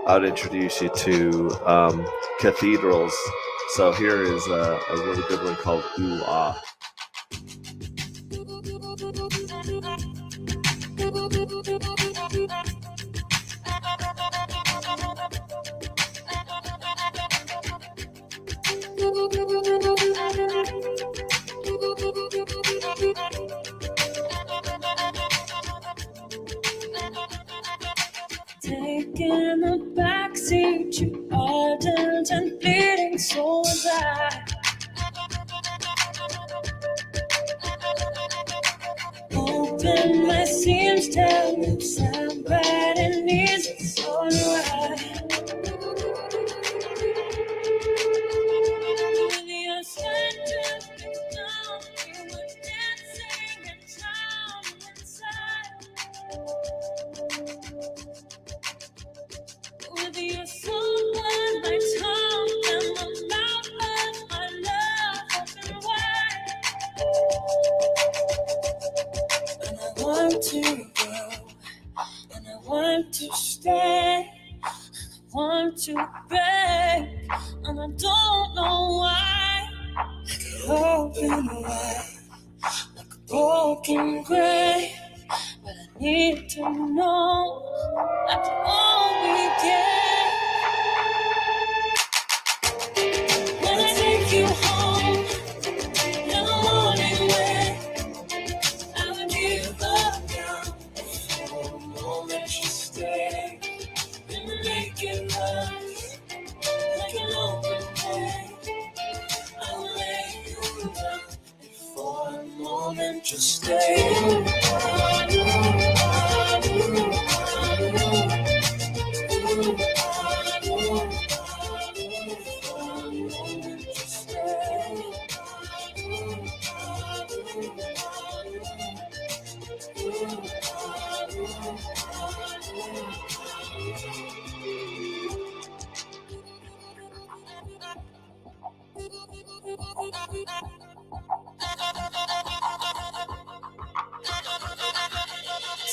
I would introduce you to Cathedrals. So here is a really good one called Ooh Ah. Taking the backseat, you ardent and bleeding, so was I. Open my seams, tell me sound bad and easy, so do I. With your sentence down, you were dancing and drowning inside. With your soul on my tongue and the mouth of my love open wide. And I want to go, and I want to stay, I want to beg, and I don't know why. I get open wide, like a broken grave, but I need to know after all we get. When I take you home in the morning when I would give up now for a moment you stay in the naked light like an open day. I will lay you down for a moment just stay.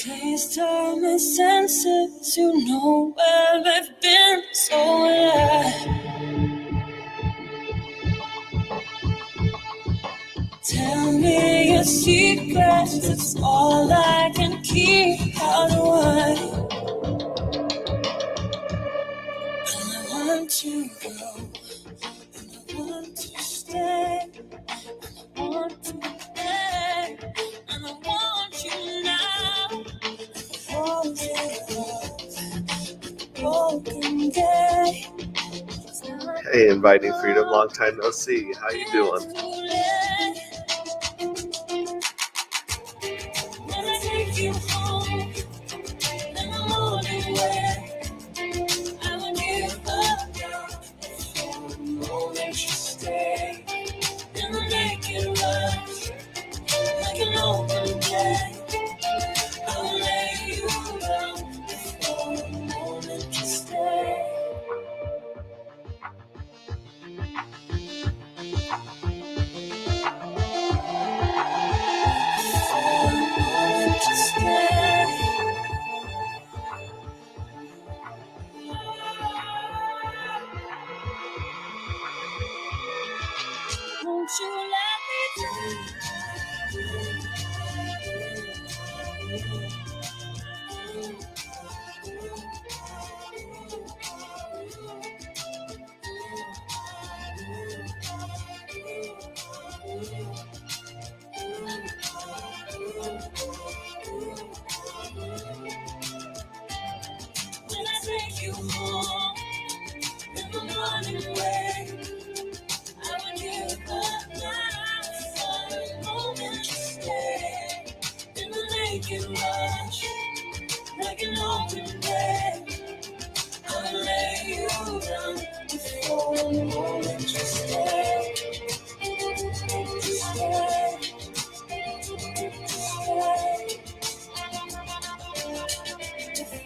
Taste of my senses, you know where I've been, so will I. Tell me your secrets, it's all I can keep. How do I? And I want to go, and I want to stay, and I want to stay, and I want you now. Hey, Inviting Freedom, long time no see. How you doing? When I take you home in the morning when I would give up now for a moment you stay in the naked light like an open day. I will lay you down for a moment you stay. Won't you let me when I take you home in the morning way? I would give up now for a moment to stay in the naked rush like an open day. I will lay you down for a moment to stay.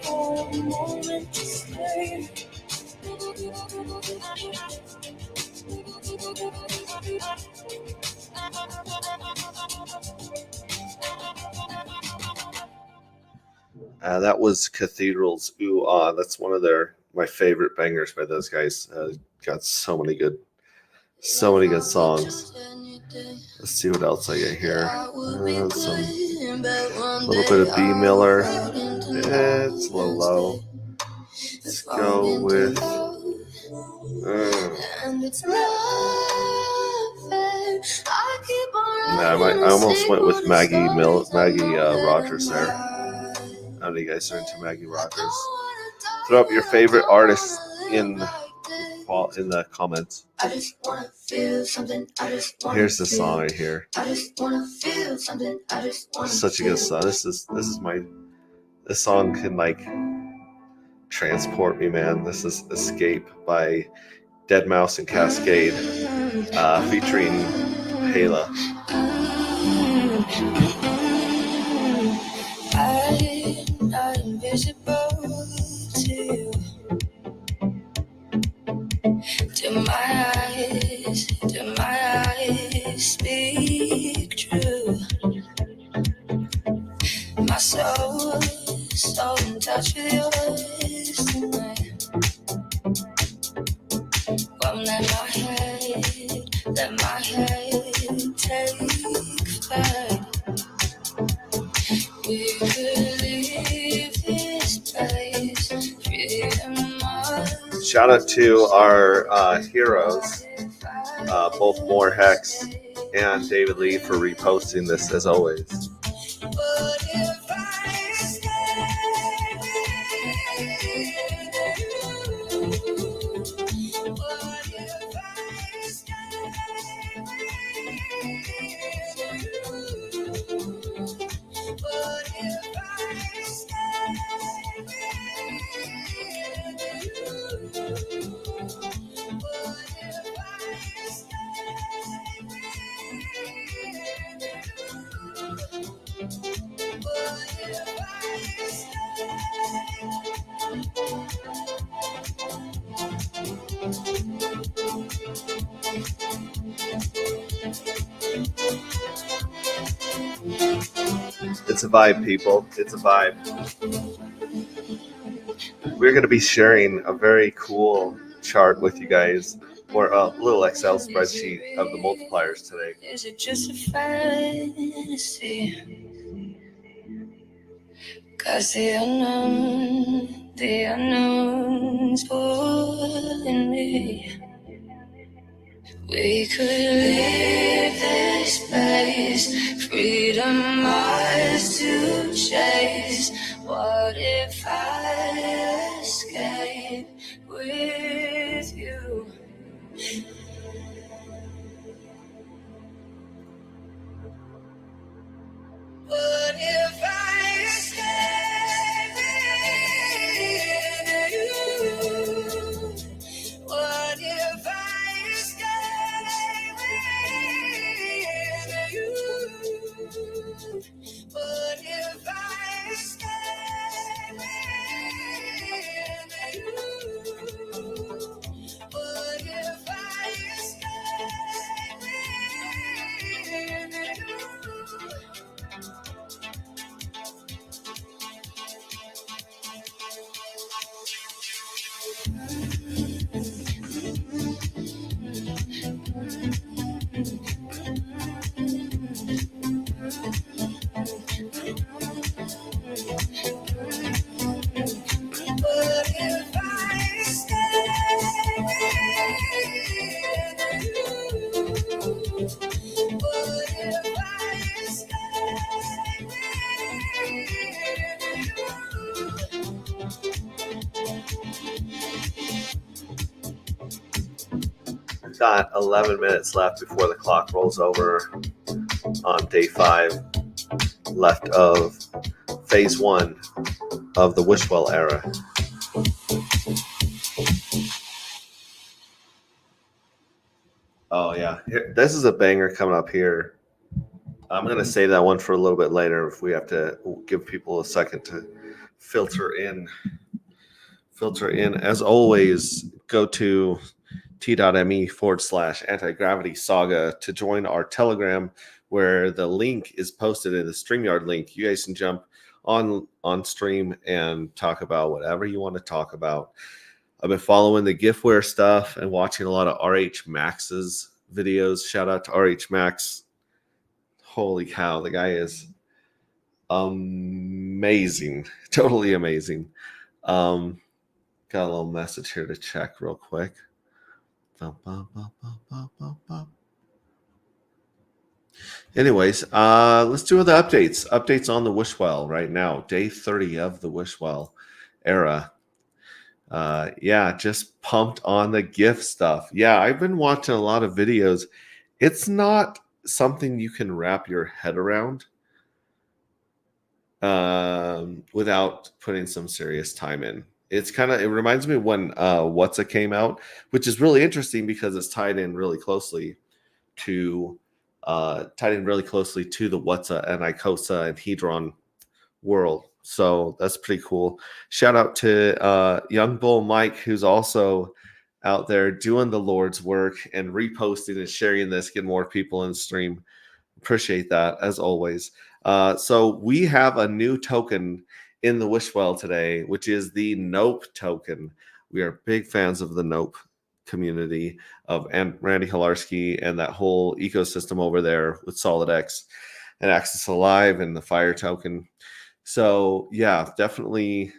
For a moment to stay. That was Cathedrals Ooh Ah. That's one of their my favorite bangers by those guys. Got so many good songs. Let's see what else I get here. Some little bit of B Miller. It's a little low. Let's go with. I almost went with Maggie Rogers there. How many of you guys are into Maggie Rogers? Throw up your favorite artists in the comments. Here's the song right here. Such a good song. This song can like transport me, man. This is Escape by Deadmau5 and Cascade, featuring Hala. I'm not invisible to you. To my eyes, speak true. My soul's so in touch with yours tonight. Won't let my head take flight. We could leave this place, freedom. Shout out to our heroes, both Moore Hex and David Lee, for reposting this as always. It's a vibe, people. It's a vibe. We're going to be sharing a very cool chart with you guys, or a little Excel spreadsheet of the multipliers today. Is it just a fantasy? 'Cause the unknown's pulling me. We could leave this place, freedom ours to chase. What if I escape with you? What if I escape with you? What if I escape with you? What if I escape with you? What if I escape with you? We've got 11 minutes left before the clock rolls over on day 5, left of phase 1 of the WishWell era. Oh yeah, this is a banger coming up here. I'm going to save that one for a little bit later if we have to give people a second to filter in. As always, go to t.me/anti-gravity saga to join our Telegram, where the link is posted in the StreamYard link. You guys can jump on stream and talk about whatever you want to talk about. I've been following the giftware stuff and watching a lot of RH Max's videos. Shout out to RH Max. Holy cow, the guy is amazing. Totally amazing. Got a little message here to check real quick. Anyways, let's do the updates. Updates on the WishWell right now. Day 30 of the WishWell era. Yeah, just pumped on the gift stuff. Yeah, I've been watching a lot of videos. It's not something you can wrap your head around without putting some serious time in. It reminds me when What's came out, which is really interesting because it's tied in really closely to the What's and Icosa and Hedron world. So that's pretty cool. Shout out to Young Bull Mike, who's also out there doing the Lord's work and reposting and sharing this, get more people in the stream. Appreciate that as always. So we have a new token in the WishWell today, which is the Nope token. We are big fans of the Nope community of Randy Hilarski and that whole ecosystem over there with SolidX and Access Alive and the Fire token. So yeah, definitely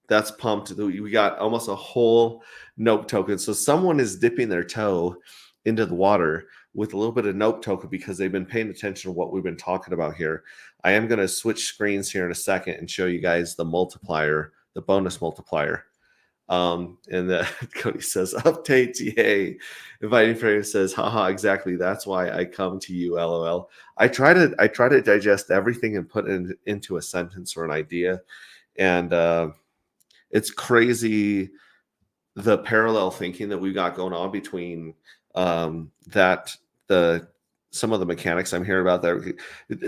that's pumped. We got almost a whole Nope token. So someone is dipping their toe into the water with a little bit of Nope token because they've been paying attention to what we've been talking about here. I am going to switch screens here in a second and show you guys the multiplier, the bonus multiplier. And Cody says, updates, yay. Inviting Fairy says, haha, exactly. That's why I come to you, LOL. I try to digest everything and put it into a sentence or an idea. And it's crazy the parallel thinking that we've got going on between some of the mechanics I'm hearing about there.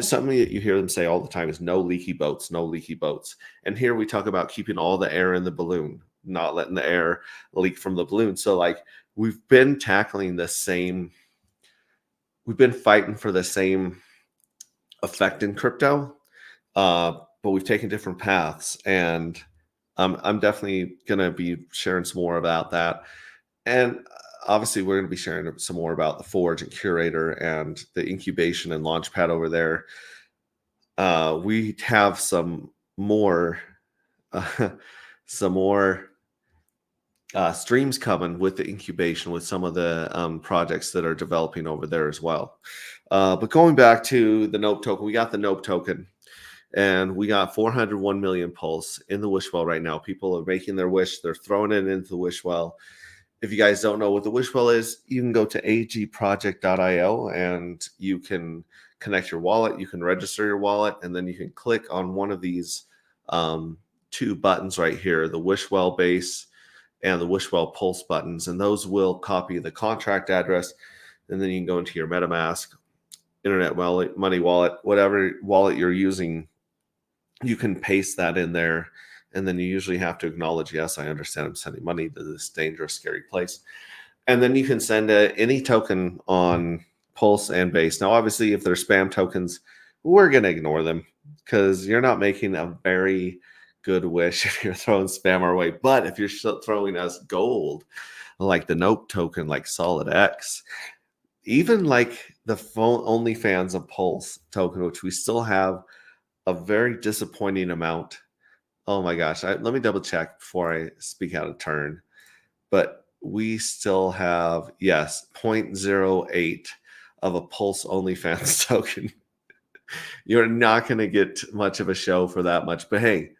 Something that you hear them say all the time is no leaky boats, no leaky boats. And here we talk about keeping all the air in the balloon, not letting the air leak from the balloon. So like we've been tackling the same, we've been fighting for the same effect in crypto, but we've taken different paths. And I'm definitely going to be sharing some more about that. And obviously, we're going to be sharing some more about the Forge and Curator and the incubation and Launchpad over there. We have some more streams coming with the incubation with some of the projects that are developing over there as well. But going back to the Nope token, we got the Nope token. And we got 401 million pulse in the WishWell right now. People are making their wish. They're throwing it into the WishWell. If you guys don't know what the WishWell is, you can go to agproject.io and you can connect your wallet. You can register your wallet, and then you can click on one of these two buttons right here, the WishWell base and the WishWell pulse buttons. And those will copy the contract address. And then you can go into your MetaMask, Internet Wallet, Money Wallet, whatever wallet you're using. You can paste that in there, and then you usually have to acknowledge, yes, I understand I'm sending money to this dangerous, scary place. And then you can send any token on Pulse and Base. Now, obviously, if they're spam tokens, we're going to ignore them because you're not making a very good wish if you're throwing spam our way. But if you're throwing us gold, like the Nope token, like SolidX, even like the phone OnlyFans of Pulse token, which we still have a very disappointing amount. Oh my gosh. Let me double check before I speak out of turn. But we still have, yes, 0.08 of a Pulse OnlyFans token. You're not going to get much of a show for that much. But hey,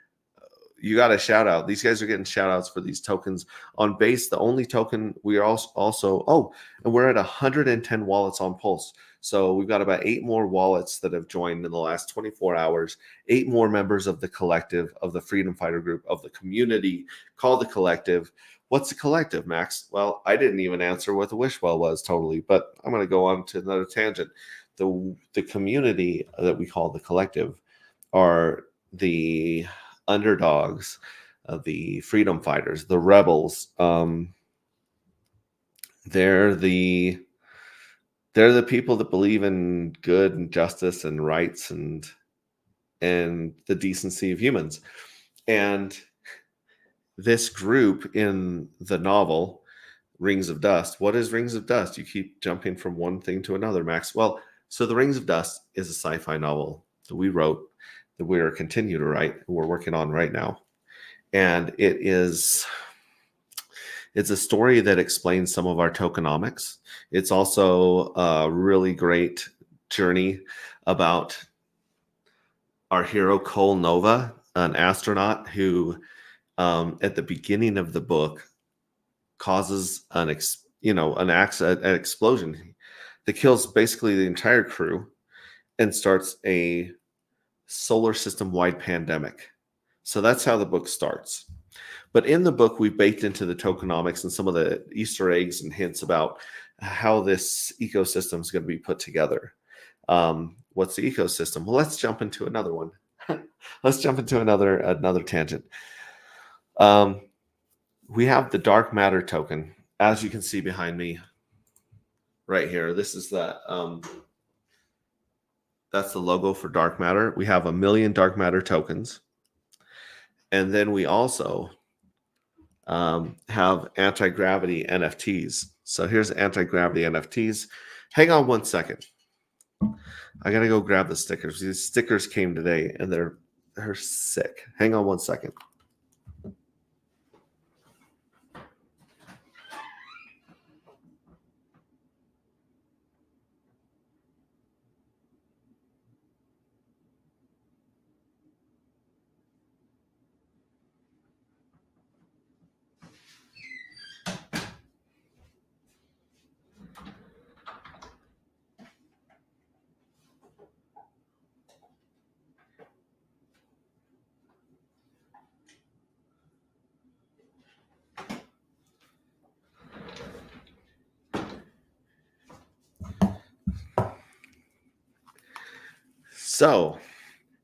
you got a shout out. These guys are getting shout outs for these tokens on Base. The only token we are also and we're at 110 wallets on Pulse. So we've got about 8 more wallets that have joined in the last 24 hours, 8 more members of the collective, of the Freedom Fighter group, of the community called the collective. What's the collective, Max? Well, I didn't even answer what the WishWell was totally, but I'm going to go on to another tangent. The community that we call the collective are the underdogs, the freedom fighters, the rebels. They're the people that believe in good and justice and rights and the decency of humans. And this group in the novel Rings of Dust. What is Rings of Dust? You keep jumping from one thing to another, Max. Well, so the Rings of Dust is a sci-fi novel that we wrote, that we're continue to write, we're working on right now. And it's a story that explains some of our tokenomics. It's also a really great journey about our hero Cole Nova, an astronaut who, at the beginning of the book, causes an explosion that kills basically the entire crew and starts a solar system wide pandemic. So that's how the book starts. But in the book, we baked into the tokenomics and some of the Easter eggs and hints about how this ecosystem is going to be put together. What's the ecosystem? Well, let's jump into another one. Let's jump into another tangent. We have the dark matter token, as you can see behind me right here. This is that's the logo for dark matter. We have 1 million dark matter tokens. And then we also have anti-gravity NFTs. So here's anti-gravity NFTs. Hang on one second. I got to go grab the stickers. These stickers came today and they're sick. Hang on one second. So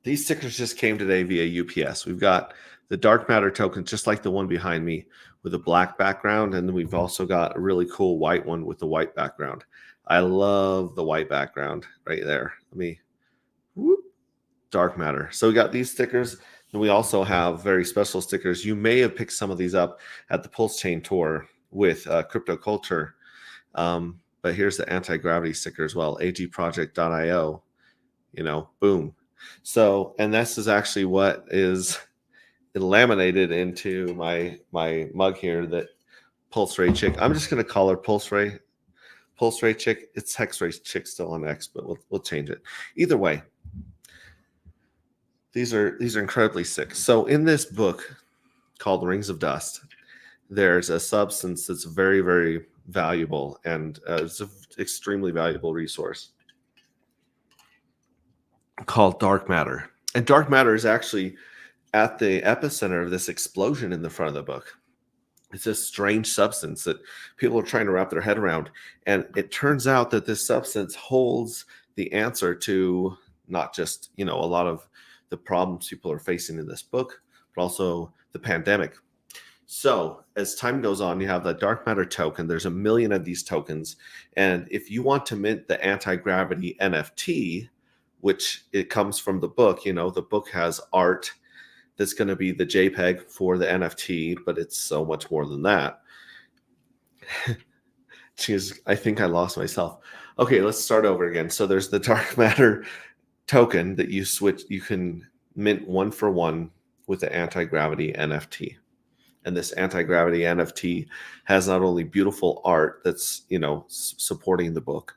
these stickers just came today via UPS. We've got the dark matter token, just like the one behind me, with a black background. And then we've also got a really cool white one with the white background. I love the white background right there. Dark matter. So we got these stickers. And we also have very special stickers. You may have picked some of these up at the Pulse Chain Tour with Crypto Culture. But here's the anti-gravity sticker as well, agproject.io. Boom. So, and this is actually what is laminated into my mug here, that Pulse Ray Chick. I'm just going to call her Pulse Ray Chick. It's Hex Ray Chick still on X, but we'll change it. Either way, these are incredibly sick. So in this book called Rings of Dust, there's a substance that's very, very valuable, and it's an extremely valuable resource called dark matter. And dark matter is actually at the epicenter of this explosion in the front of the book. It's a strange substance that people are trying to wrap their head around. And it turns out that this substance holds the answer to not just, a lot of the problems people are facing in this book, but also the pandemic. So as time goes on, you have the dark matter token. There's 1 million of these tokens. And if you want to mint the anti-gravity NFT, which it comes from the book, the book has art that's going to be the JPEG for the NFT, but it's so much more than that. I think I lost myself. Okay, let's start over again. So there's the dark matter token that you can mint 1-for-1 with the anti-gravity NFT. And this anti-gravity NFT has not only beautiful art that's, supporting the book,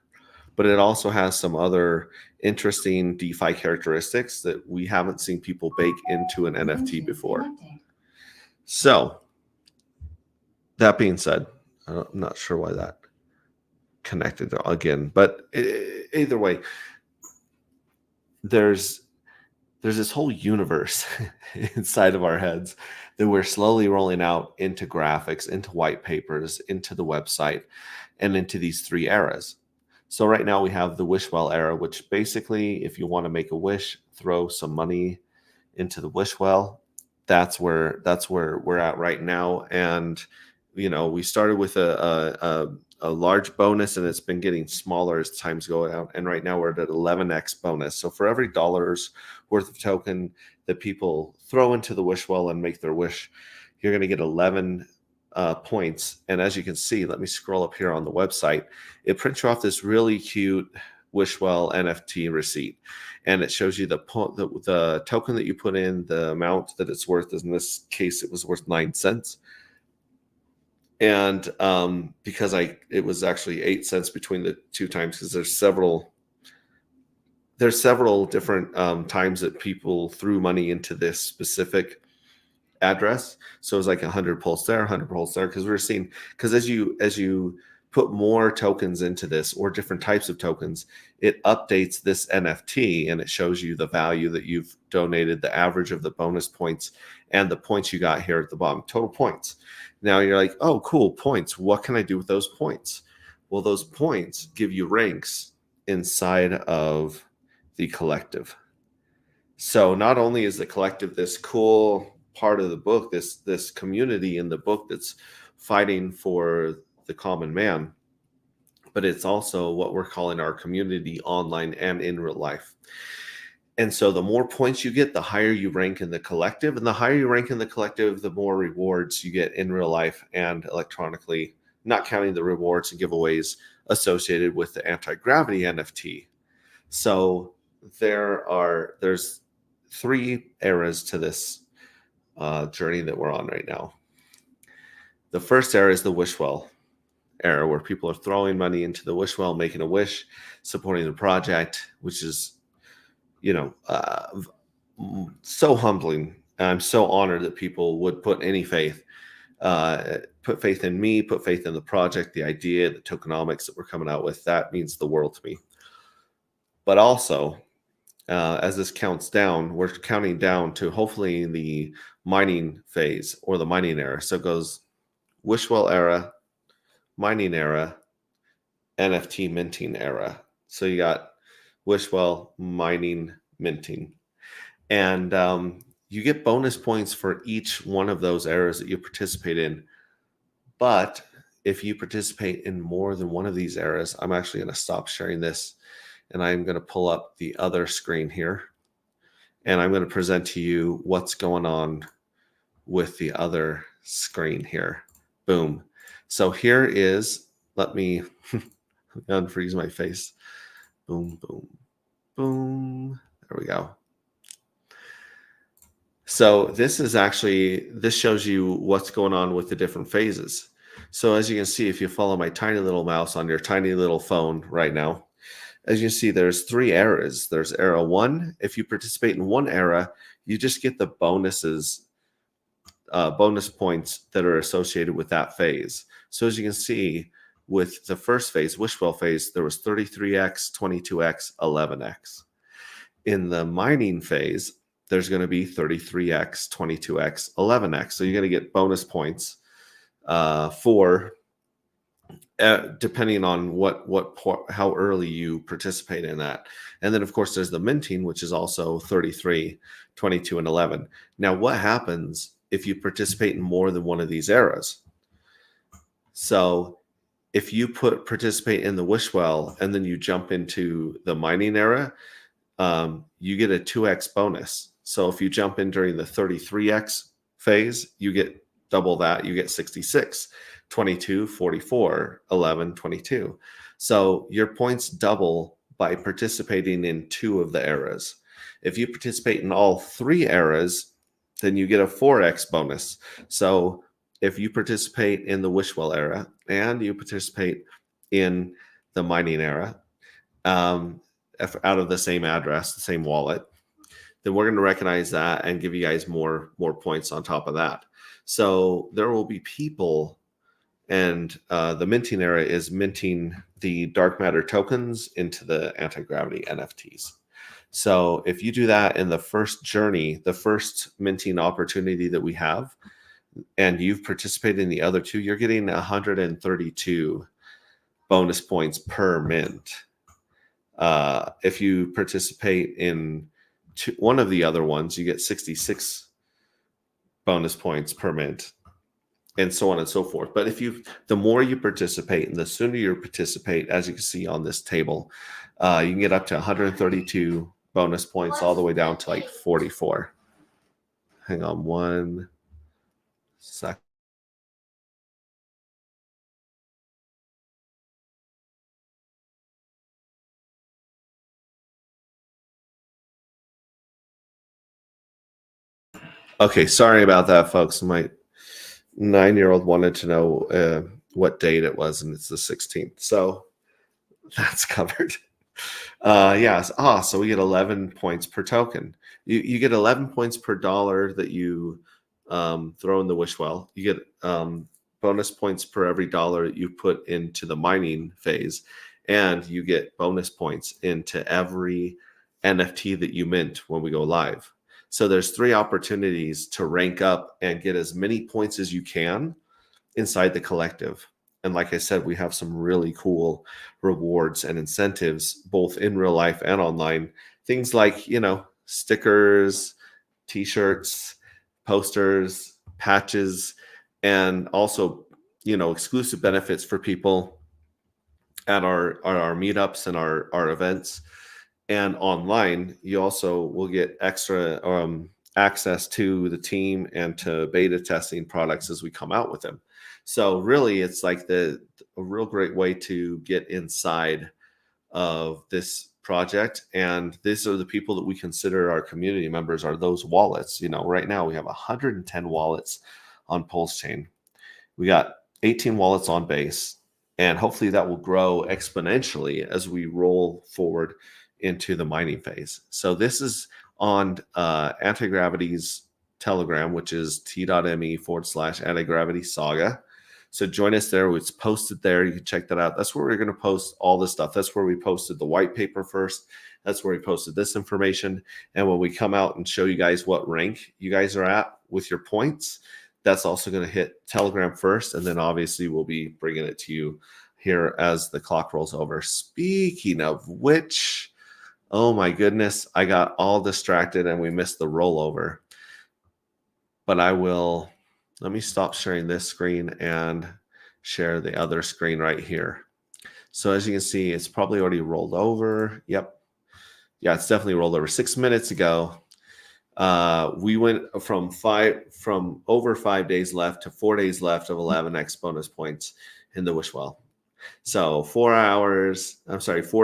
but it also has some other interesting DeFi characteristics that we haven't seen people bake into an NFT before. So that being said, I'm not sure why that connected again, but either way, there's this whole universe inside of our heads that we're slowly rolling out into graphics, into white papers, into the website, and into these 3 eras. So right now we have the WishWell era, which basically, if you want to make a wish, throw some money into the WishWell. That's where we're at right now. And we started with a large bonus, and it's been getting smaller as time's going out. And right now we're at an 11x bonus. So for every $1 worth of token that people throw into the WishWell and make their wish, you're going to get 11 points. And as you can see, let me scroll up here on the website. It prints you off this really cute WishWell NFT receipt, and it shows you the token that you put in, the amount that it's worth. In this case, it was worth 9 cents. And because it was actually 8 cents between the two times, because there's several different times that people threw money into this specific address. So it was like 100 pulse there, 100 pulse there, because we're seeing, because as you put more tokens into this, or different types of tokens, it updates this NFT and it shows you the value that you've donated, the average of the bonus points, and the points you got here at the bottom, total points. Now you're like, oh, cool, points. What can I do with those points? Well, those points give you ranks inside of the collective. So not only is the collective this cool part of the book, this community in the book that's fighting for the common man, but it's also what we're calling our community online and in real life. And so the more points you get, the higher you rank in the collective, and the higher you rank in the collective, the more rewards you get in real life and electronically, not counting the rewards and giveaways associated with the anti-gravity NFT. So there's 3 eras to this journey that we're on right now. The first era is the WishWell era, where people are throwing money into the WishWell, making a wish, supporting the project, which is, so humbling. I'm so honored that people would put any faith, put faith in me, put faith in the project, the idea, the tokenomics that we're coming out with. That means the world to me. But also, as this counts down, we're counting down to hopefully the mining phase, or the mining era. So it goes WishWell era, mining era, NFT minting era. So you got WishWell, mining, minting. And you get bonus points for each one of those eras that you participate in. But if you participate in more than one of these eras, I'm actually going to stop sharing this, and I'm going to pull up the other screen here, and I'm going to present to you what's going on with the other screen here. Boom. So here is, let me unfreeze my face. Boom, boom, boom. There we go. So this shows you what's going on with the different phases. So as you can see, if you follow my tiny little mouse on your tiny little phone right now, as you see, there's 3 eras. There's era 1. If you participate in one era, you just get the bonuses, bonus points that are associated with that phase. So as you can see, with the first phase, WishWell phase, there was 33x, 22x, 11x. In the mining phase, there's going to be 33x, 22x, 11x. So you're going to get bonus points for depending on how early you participate in that. And then of course there's the minting, which is also 33, 22, and 11. Now what happens if you participate in more than one of these eras? So if you participate in the WishWell and then you jump into the mining era, you get a 2x bonus. So if you jump in during the 33x phase, you get double that. You get 66, 22, 44, 11, 22. So your points double by participating in 2 of the eras. If you participate in all 3 eras, then you get a 4x bonus. So if you participate in the WishWell era and you participate in the mining era, out of the same address, the same wallet, then we're going to recognize that and give you guys more points on top of that. So there will be people, and the minting era is minting the dark matter tokens into the anti-gravity NFTs. So if you do that in the first journey, the first minting opportunity that we have, and you've participated in the other 2, you're getting 132 bonus points per mint. If you participate in one of the other ones, you get 66 bonus points per mint, and so on and so forth. But the more you participate and the sooner you participate, as you can see on this table, you can get up to 132 bonus points all the way down to like 44. Hang on 1 Sec. Okay, sorry about that, folks. My 9-year-old wanted to know what date it was, and it's the 16th. So that's covered. Yes. So we get 11 points per token. You get 11 points per dollar that you throw in the WishWell. You get bonus points per every dollar that you put into the mining phase, and you get bonus points into every NFT that you mint when we go live. So there's 3 opportunities to rank up and get as many points as you can inside the collective. And like I said, we have some really cool rewards and incentives, both in real life and online. Things like, stickers, t-shirts, posters, patches, and also, exclusive benefits for people at our meetups and our events. And online, you also will get extra access to the team and to beta testing products as we come out with them. So really, it's like a real great way to get inside of this project. And these are the people that we consider our community members, are those wallets. Right now we have 110 wallets on Pulse Chain. We got 18 wallets on base, and hopefully that will grow exponentially as we roll forward into the mining phase. So this is on Antigravity's Telegram, which is t.me/Antigravity Saga. So join us there. It's posted there. You can check that out. That's where we're going to post all this stuff. That's where we posted the white paper first. That's where we posted this information. And when we come out and show you guys what rank you guys are at with your points, that's also going to hit Telegram first. And then obviously we'll be bringing it to you here as the clock rolls over. Speaking of which, oh my goodness, I got all distracted and we missed the rollover. But let me stop sharing this screen and share the other screen right here. So as you can see, it's probably already rolled over. Yep. Yeah, it's definitely rolled over. 6 minutes ago, we went from over 5 days left to 4 days left of 11x bonus points in the WishWell. So 4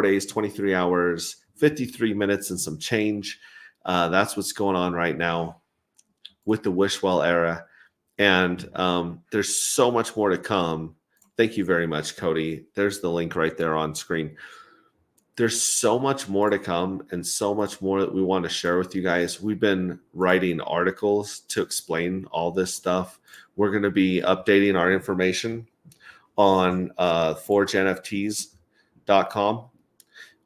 days, 23 hours, 53 minutes and some change. That's what's going on right now with the WishWell Era. And there's so much more to come. Thank you very much, Cody. There's the link right there on screen. There's so much more to come and so much more that we want to share with you guys. We've been writing articles to explain all this stuff. We're going to be updating our information on forgenfts.com.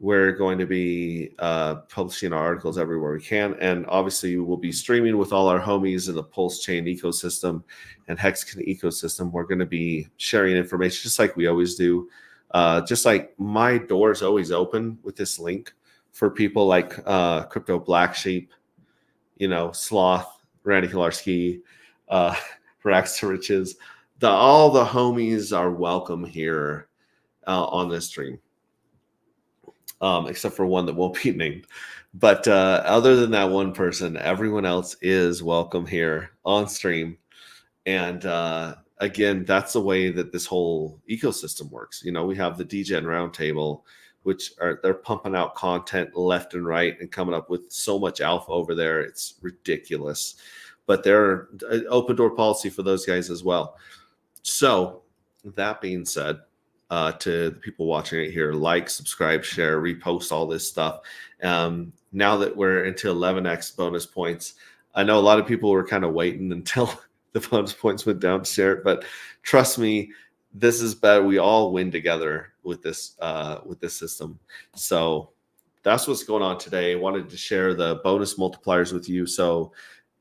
We're going to be publishing our articles everywhere we can. And obviously, we'll be streaming with all our homies in the Pulse Chain ecosystem and Hexagon ecosystem. We're going to be sharing information just like we always do. Just like my door is always open with this link for people like Crypto Black Sheep, Sloth, Randy Kolarski, Rags to Riches. All the homies are welcome here on this stream. Except for one that won't be named. But other than that one person, everyone else is welcome here on stream. And again, that's the way that this whole ecosystem works. We have the DGen Roundtable, which they're pumping out content left and right and coming up with so much alpha over there. It's ridiculous. But they're an open door policy for those guys as well. So that being said, to the people watching it here, like, subscribe, share, repost all this stuff. Now that we're into 11x bonus points, I know a lot of people were kind of waiting until the bonus points went down to share it, but trust me, this is better. We all win together with this system. So that's what's going on today. I wanted to share the bonus multipliers with you so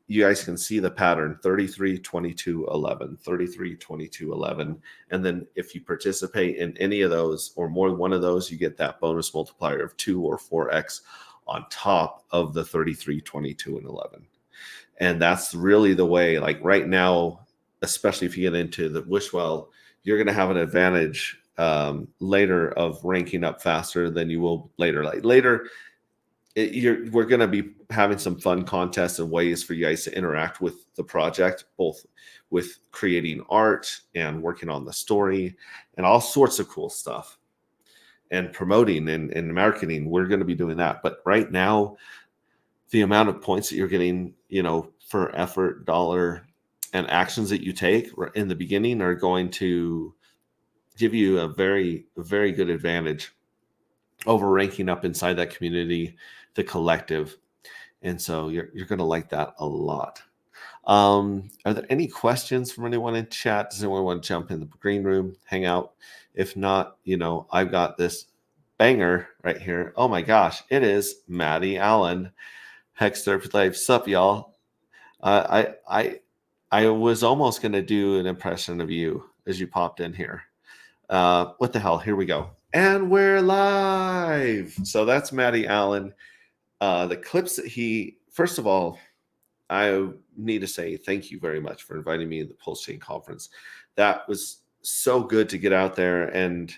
you guys can see the pattern: 33, 22, 11, 33, 22, 11. And then if you participate in any of those or more than one of those, you get that bonus multiplier of 2 or 4x on top of the 33, 22, and 11. And that's really the way, like right now, especially if you get into the WishWell, you're going to have an advantage later of ranking up faster than you will later. Like later, we're going to be having some fun contests and ways for you guys to interact with the project, both with creating art and working on the story and all sorts of cool stuff, and promoting and marketing. We're going to be doing that. But right now, the amount of points that you're getting, for effort, dollar, and actions that you take in the beginning are going to give you a very, very good advantage over ranking up inside that community, the collective. And so you're going to like that a lot. Are there any questions from anyone in chat? Does anyone want to jump in the green room, hang out? If not, I've got this banger right here. Oh my gosh, it is Maddie Allen, Hex Therapy Life. Sup, y'all? I was almost going to do an impression of you as you popped in here. What the hell? Here we go. And we're live. So that's Maddie Allen. The clips that first of all, I need to say thank you very much for inviting me to the Pulse Chain Conference. That was so good to get out there, and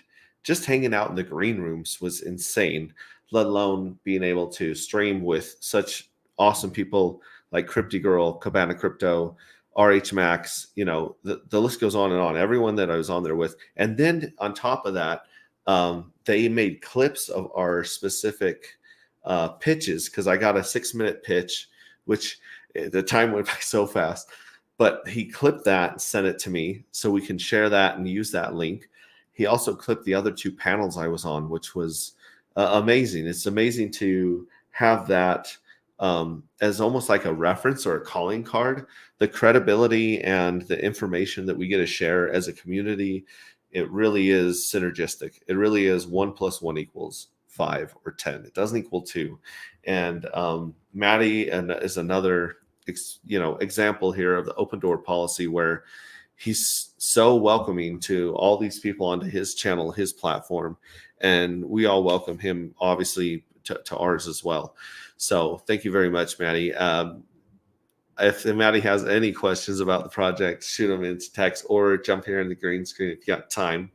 just hanging out in the green rooms was insane, let alone being able to stream with such awesome people like Crypty Girl, Cabana Crypto, RH Max, the list goes on and on. Everyone that I was on there with. And then on top of that, they made clips of our specific pitches, because I got a 6-minute pitch, which the time went by so fast, but he clipped that and sent it to me so we can share that and use that link. He also clipped the other 2 panels I was on, which was amazing. It's amazing to have that as almost like a reference or a calling card. The credibility and the information that we get to share as a community, it really is synergistic. It really is 1 + 1 = 5 or 10. It doesn't equal 2. And Maddie is another example here of the open door policy, where he's so welcoming to all these people onto his channel, his platform, and we all welcome him obviously to ours as well. So thank you very much, Maddie. If Maddie has any questions about the project, shoot them into text or jump here in the green screen if you got time.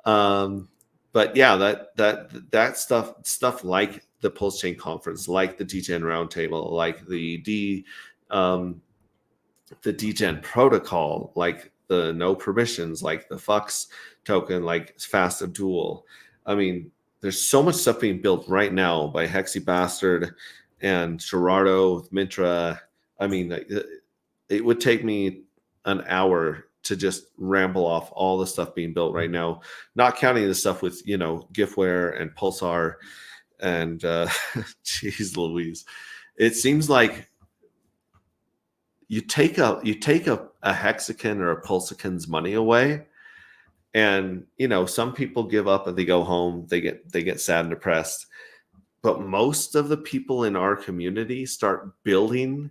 But yeah, that stuff like the Pulse Chain Conference, like the DGen Roundtable, like the DGen Protocol, like the no permissions, like the Fux token, like Fast Abdul. I mean, there's so much stuff being built right now by Hexy Bastard and Gerardo with Mintra. I mean, it would take me an hour to just ramble off all the stuff being built right now, not counting the stuff with, Giftware and Pulsar and geez Louise. It seems like you take a hexagon or a pulsacon's money away, and some people give up and they go home, they get sad and depressed. But most of the people in our community start building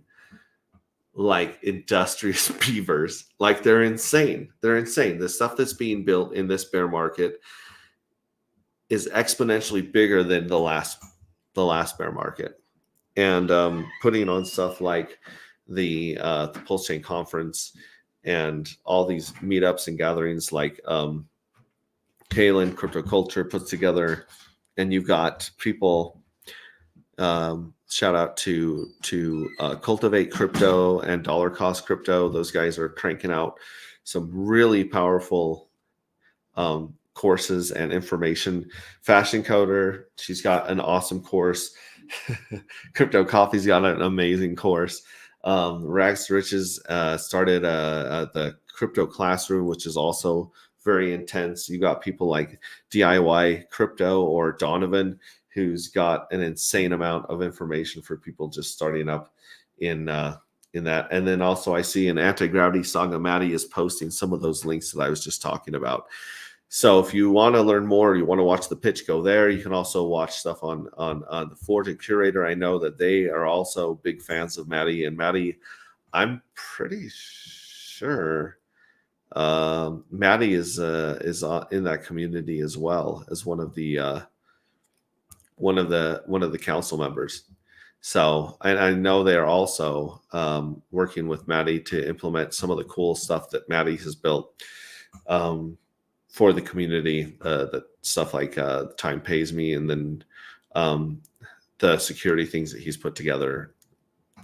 like industrious beavers. Like they're insane. The stuff that's being built in this bear market is exponentially bigger than the last bear market. And putting on stuff like the Pulse Chain Conference and all these meetups and gatherings like Kalen Crypto Culture puts together, and you've got people, shout out to Cultivate Crypto and Dollar Cost Crypto. Those guys are cranking out some really powerful courses and information. Fashion Coder, she's got an awesome course. Crypto Coffee's got an amazing course. Rags to Riches started the Crypto Classroom, which is also very intense. You got people like DIY Crypto or Donovan, who's got an insane amount of information for people just starting up in that. And then also I see an Anti-Gravity Saga. Maddie is posting some of those links that I was just talking about. So if you want to learn more, you want to watch the pitch, go there. You can also watch stuff on the Forge and Curator. I know that they are also big fans of Maddie. And Maddie, I'm pretty sure Maddie is in that community as well as one of the council members. So I know they are also working with Maddie to implement some of the cool stuff that Maddie has built for the community, that stuff like Time Pays Me, and then the security things that he's put together,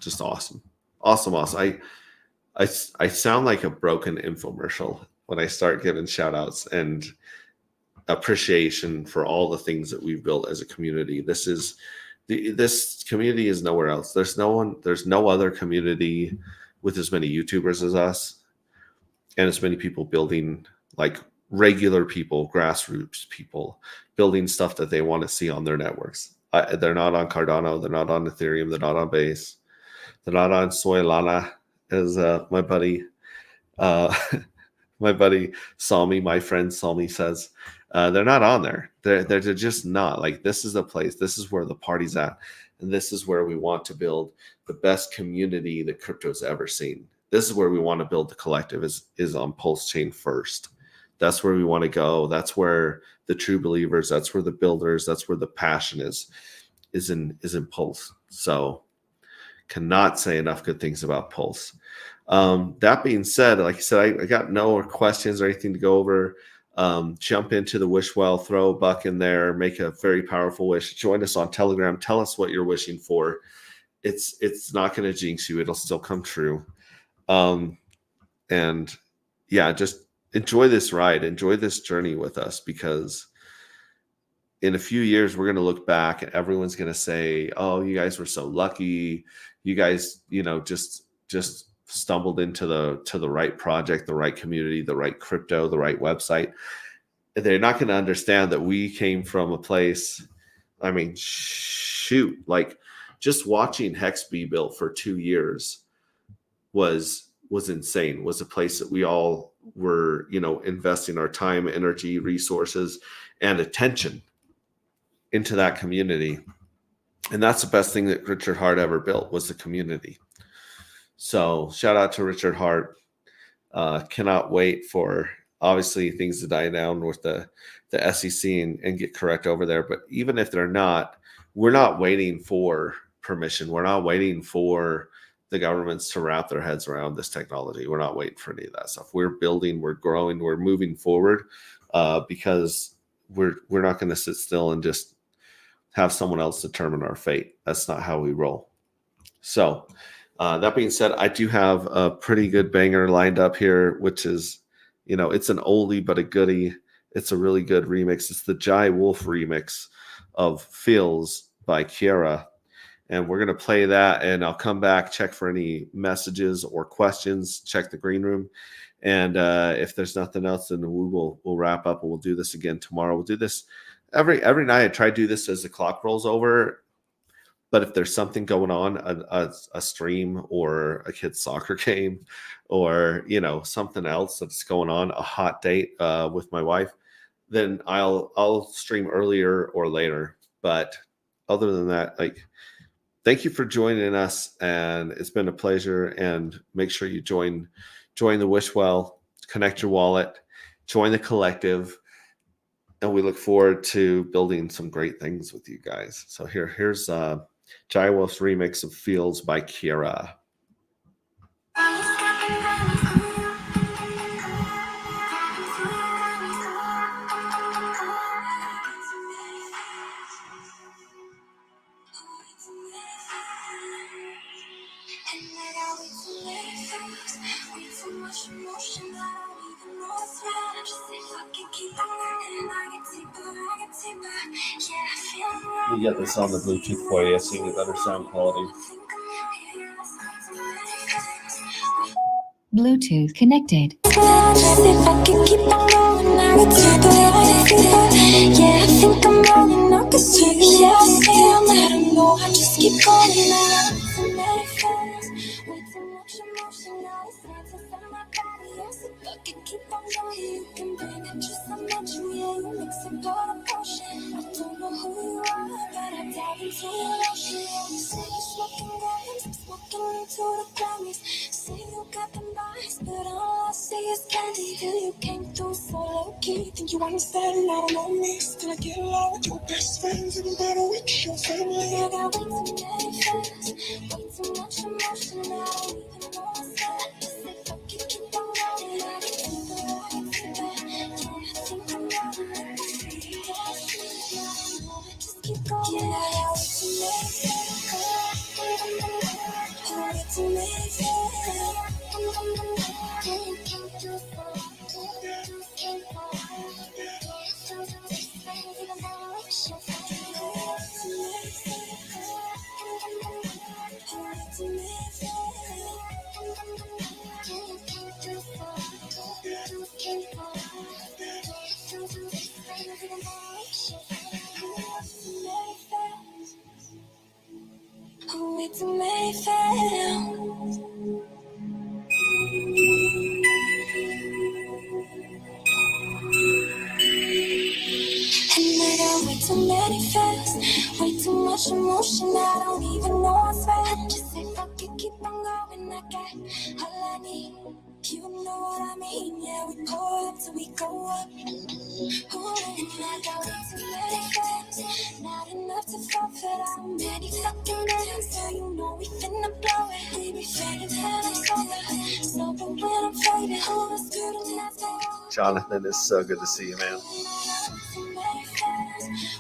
just awesome. I sound like a broken infomercial when I start giving shout outs and appreciation for all the things that we've built as a community. This community is nowhere else. There's no other community with as many YouTubers as us and as many people building, like regular people, grassroots people building stuff that they want to see on their networks. They're not on Cardano, they're not on Ethereum, they're not on Base, they're not on Solana, as my buddy my friend Salmi says. They're not on there. They're just not. Like, this is the place. This is where the party's at. And this is where we want to build the best community that crypto's ever seen. This is where we want to build the collective is on Pulse Chain first. That's where we want to go. That's where the true believers, that's where the builders, that's where the passion is in Pulse. So cannot say enough good things about Pulse. That being said, like I said, I got no questions or anything to go over. Jump into the WishWell, throw a buck in there, make a very powerful wish. Join us on Telegram. Tell us what you're wishing for. It's not going to jinx you. It'll still come true. And yeah, just enjoy this ride. Enjoy this journey with us, because in a few years, we're going to look back and everyone's going to say, oh, you guys were so lucky. You guys, just stumbled into the right project, the right community, the right crypto, the right website. They're not going to understand that we came from a place. I mean, shoot, like just watching Hex be built for 2 years was insane. Was a place that we all were, investing our time, energy, resources, and attention into that community. And that's the best thing that Richard Hart ever built, was the community. So shout out to Richard Hart. Cannot wait for, obviously, things to die down with the SEC and get correct over there. But even if they're not, we're not waiting for permission. We're not waiting for the governments to wrap their heads around this technology. We're not waiting for any of that stuff. We're building, we're growing, we're moving forward, because we're not going to sit still and just have someone else determine our fate. That's not how we roll. So that being said, I do have a pretty good banger lined up here, which is, it's an oldie but a goodie. It's a really good remix. It's the Jai Wolf remix of Feels by Kiera. And we're going to play that, and I'll come back, check for any messages or questions, check the green room. And if there's nothing else, then we'll wrap up, and we'll do this again tomorrow. We'll do this every night. I try to do this as the clock rolls over. But if there's something going on, a stream or a kid's soccer game, or something else that's going on, a hot date with my wife, then I'll stream earlier or later. But other than that, thank you for joining us, and it's been a pleasure. And make sure you join the WishWell, connect your wallet, join the collective, and we look forward to building some great things with you guys. So here's Jai Wolf's remix of Feels by Kiera. We get this on the Bluetooth for you, so you get better sound quality. Bluetooth connected. But all I see is candy till you came through so low key. Think you understand, I don't know me. Still I get along with your best friends, even better with your family. I got way too many friends, way too much emotion. I don't even know what's that. Just say fuck it, keep on going. I can take the I can take that. Yeah, I think I'm running. Just keep going. Yeah, I got way too many way too many fails. And I got way too many feels, way too much emotion, I don't even know what's right. Just say fuck it, keep on going, I got all I need. You know what I mean, yeah, we go up till we go up. Ooh, and I got way too many feels, not enough to forfeit. I'm many fucking days, so you know we finna blow it. We be fading till it's over, sober when I'm faded. Who was good and that's all. Jonathan, it's so good to see you, man.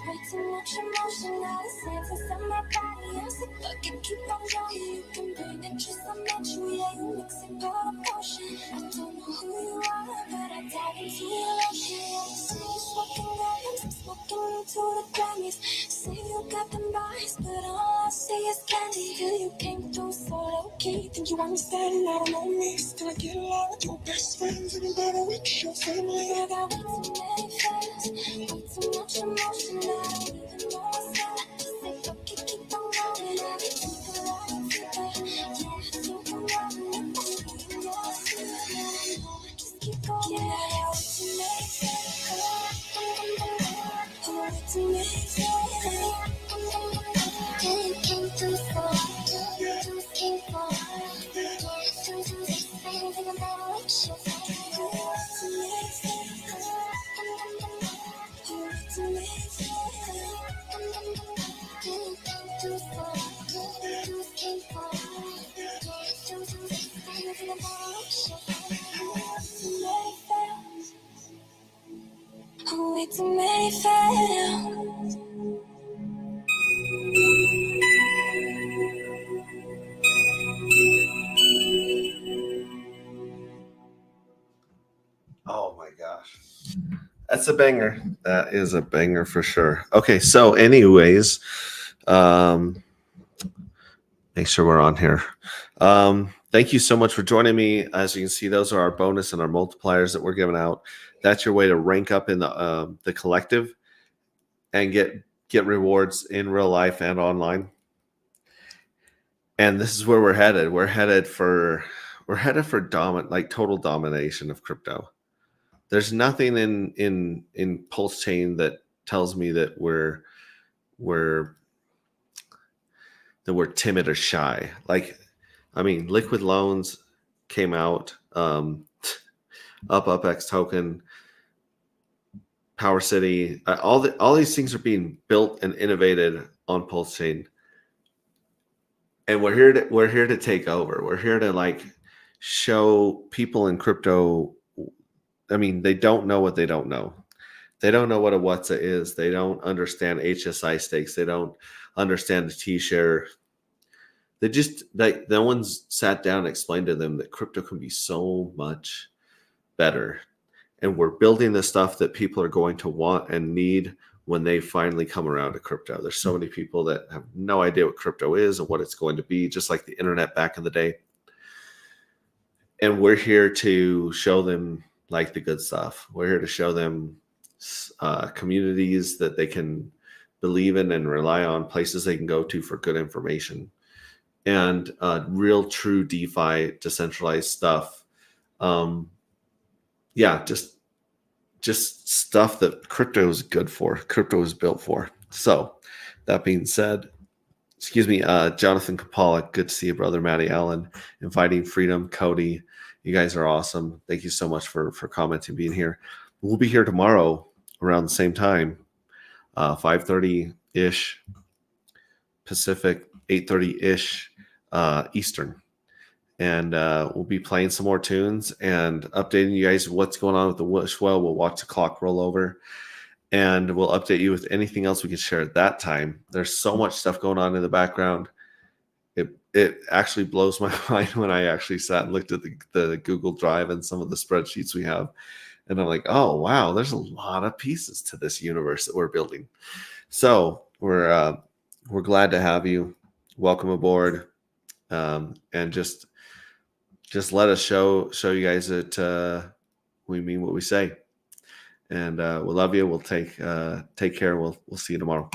Way too much emotion, all the senses of my body. I'm sick, fuck it, keep on going. You can bring it, just I met you, yeah, you mix it, got a potion. I don't know who you are, but I dive into your ocean. Yeah, you say you're smoking diamonds, I'm smoking into the Grammys. Say you got them bodies, but all I see is candy. Till you came through so low-key, think you understand, I don't know me. Still I get along with your best friends, even better with your family. I got way too many friends, way too much emotion, I don't even know what's up. Just say fuck it, keep on going, I be thinking I don't feel it. Yeah, I think I'm running, if I'm leaving your sleep. Just keep going, yeah, I got way too many friends. Way too many friends. You came through so hard, you just came for hard. Yeah, do this thing, think I'm better with your family. Way too many friends. Way too many friends. You came through so hard, you just came for hard. Yeah, do this thing, think I'm better with your family. Way too many fails. Oh my gosh. That's a banger. That is a banger for sure. Okay, so anyways, make sure we're on here. Thank you so much for joining me. As you can see, those are our bonus and our multipliers that we're giving out. That's your way to rank up in the collective and get rewards in real life and online. And this is where we're headed. We're headed for total domination of crypto. There's nothing in Pulse Chain that tells me that we're timid or shy. Like, I mean, liquid loans came out, UpX token, Power City, all these things are being built and innovated on Pulse Chain, and we're here to take over. We're here to like show people in crypto. I mean, they don't know what they don't know. They don't know what a WhatsApp is. They don't understand HSI stakes. They don't understand the T-share. They just no one's sat down and explained to them that crypto can be so much better. And we're building the stuff that people are going to want and need when they finally come around to crypto. There's so many people that have no idea what crypto is and what it's going to be, just like the internet back in the day. And we're here to show them like the good stuff. We're here to show them communities that they can believe in and rely on, places they can go to for good information, and real true DeFi decentralized stuff. Just stuff that crypto is good for, crypto is built for. So that being said, excuse me, Jonathan Kapala, good to see you, brother. Maddie Allen, Inviting Freedom, Cody, you guys are awesome. Thank you so much for commenting, being here. We'll be here tomorrow around the same time, 5:30-ish Pacific, 8:30-ish Eastern. And we'll be playing some more tunes and updating you guys what's going on with the WishWell. We'll watch the clock roll over, and we'll update you with anything else we can share at that time. There's so much stuff going on in the background. It actually blows my mind when I actually sat and looked at the Google Drive and some of the spreadsheets we have. And I'm like, oh, wow, there's a lot of pieces to this universe that we're building. So we're glad to have you. Welcome aboard. And just let us show you guys that we mean what we say. And we love you. We'll take care. We'll see you tomorrow.